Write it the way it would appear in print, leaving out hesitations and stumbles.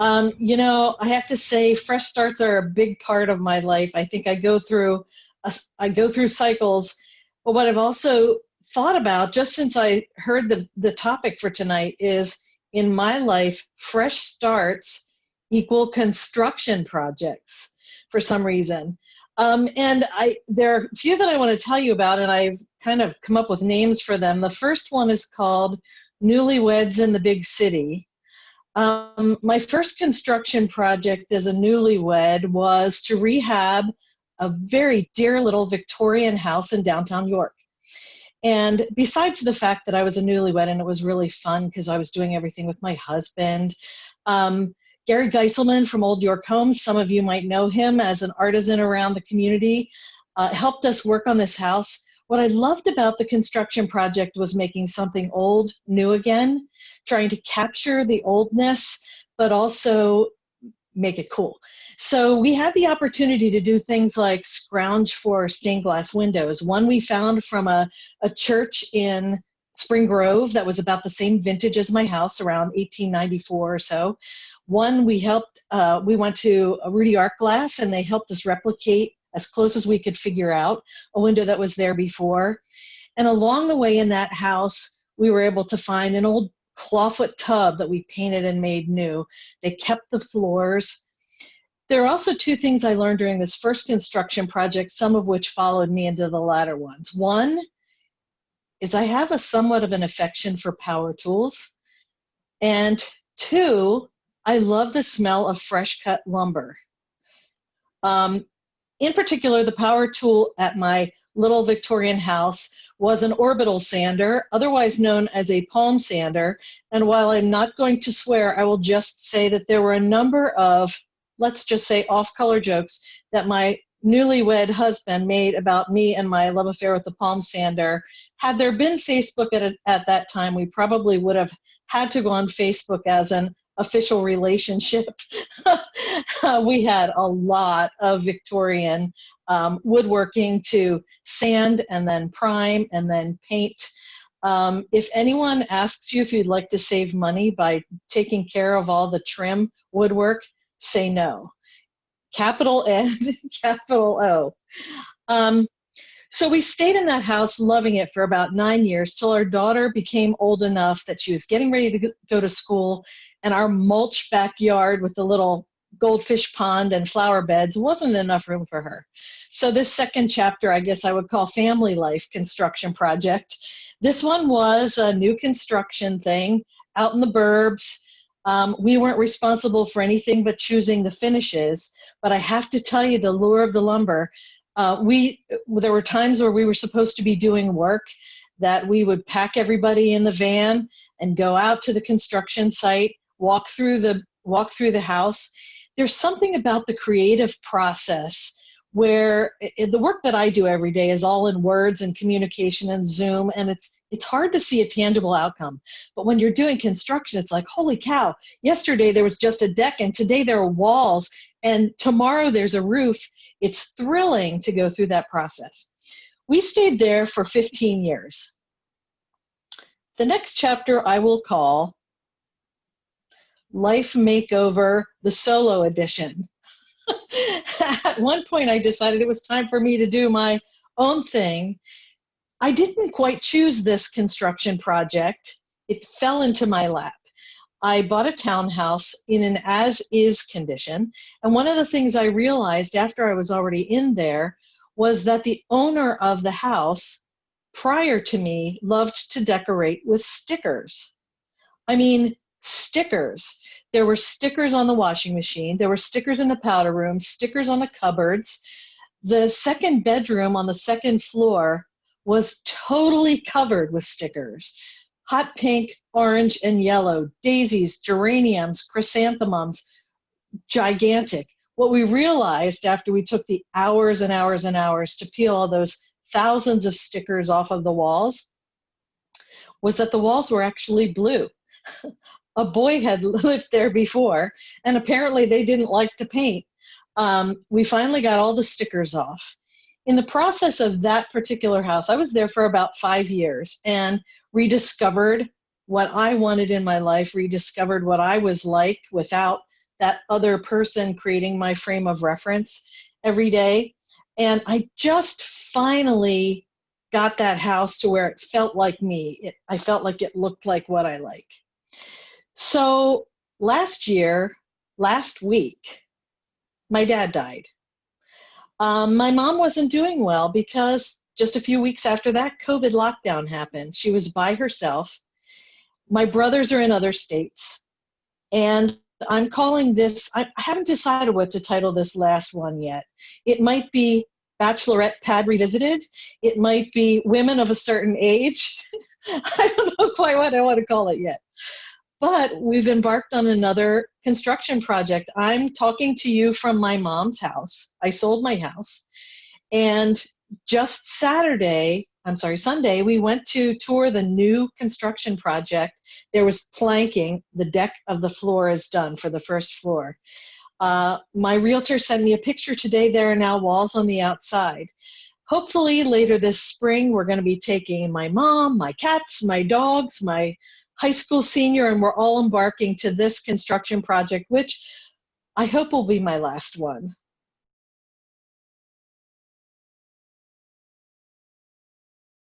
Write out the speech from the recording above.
You know, I have to say, fresh starts are a big part of my life. I think I go through cycles. But what I've also thought about, just since I heard the topic for tonight, is in my life, fresh starts equal construction projects for some reason. And there are a few that I want to tell you about, and I've kind of come up with names for them. The first one is called Newlyweds in the Big City. My first construction project as a newlywed was to rehab a very dear little Victorian house in downtown York. And besides the fact that I was a newlywed and it was really fun because I was doing everything with my husband, Gary Geiselman from Old York Homes, some of you might know him as an artisan around the community, helped us work on this house. What I loved about the construction project was making something old new again, trying to capture the oldness, but also make it cool. So we had the opportunity to do things like scrounge for stained glass windows. One we found from a church in Spring Grove that was about the same vintage as my house, around 1894 or so. One we went to Rudy Art Glass, and they helped us replicate as close as we could figure out a window that was there before. And along the way in that house, we were able to find an old clawfoot tub that we painted and made new. They kept the floors. There are also two things I learned during this first construction project, some of which followed me into the latter ones. One is I have a somewhat of an affection for power tools. And two, I love the smell of fresh cut lumber. In particular, the power tool at my little Victorian house was an orbital sander, otherwise known as a palm sander. And while I'm not going to swear, I will just say that there were a number of, let's just say, off-color jokes that my newlywed husband made about me and my love affair with the palm sander. Had there been Facebook at that time, we probably would have had to go on Facebook as an official relationship. We had a lot of Victorian woodworking to sand and then prime and then paint. If anyone asks you if you'd like to save money by taking care of all the trim woodwork, say no. Capital N, capital O. So we stayed in that house loving it for about 9 years till our daughter became old enough that she was getting ready to go to school, and our mulch backyard with the little goldfish pond and flower beds wasn't enough room for her. So this second chapter, I guess I would call family life construction project. This one was a new construction thing out in the burbs. We weren't responsible for anything but choosing the finishes, but I have to tell you the lure of the lumber. There were times where we were supposed to be doing work that we would pack everybody in the van and go out to the construction site, walk through the house. There's something about the creative process where the work that I do every day is all in words and communication and Zoom, and it's hard to see a tangible outcome. But when you're doing construction, it's like, holy cow, yesterday there was just a deck, and today there are walls, and tomorrow there's a roof. It's thrilling to go through that process. We stayed there for 15 years. The next chapter I will call Life Makeover, the Solo Edition. At one point, I decided it was time for me to do my own thing. I didn't quite choose this construction project. It fell into my lap. I bought a townhouse in an as-is condition, and one of the things I realized after I was already in there was that the owner of the house, prior to me, loved to decorate with stickers. I mean, stickers. There were stickers on the washing machine. There were stickers in the powder room, stickers on the cupboards. The second bedroom on the second floor was totally covered with stickers. Hot pink, orange, and yellow, daisies, geraniums, chrysanthemums, gigantic. What we realized after we took the hours and hours and hours to peel all those thousands of stickers off of the walls was that the walls were actually blue. A boy had lived there before, and apparently they didn't like to paint. We finally got all the stickers off. In the process of that particular house, I was there for about 5 years and rediscovered what I wanted in my life, rediscovered what I was like without that other person creating my frame of reference every day. And I just finally got that house to where it felt like me. I felt like it looked like what I like. So last week, my dad died. My mom wasn't doing well because just a few weeks after that, COVID lockdown happened. She was by herself. My brothers are in other states. And I'm calling this, I haven't decided what to title this last one yet. It might be Bachelorette Pad Revisited. It might be Women of a Certain Age. I don't know quite what I want to call it yet. But we've embarked on another construction project. I'm talking to you from my mom's house. I sold my house. And just Sunday, we went to tour the new construction project. There was planking. The deck of the floor is done for the first floor. My realtor sent me a picture today. There are now walls on the outside. Hopefully later this spring, we're going to be taking my mom, my cats, my dogs, my high school senior, and we're all embarking to this construction project, which I hope will be my last one.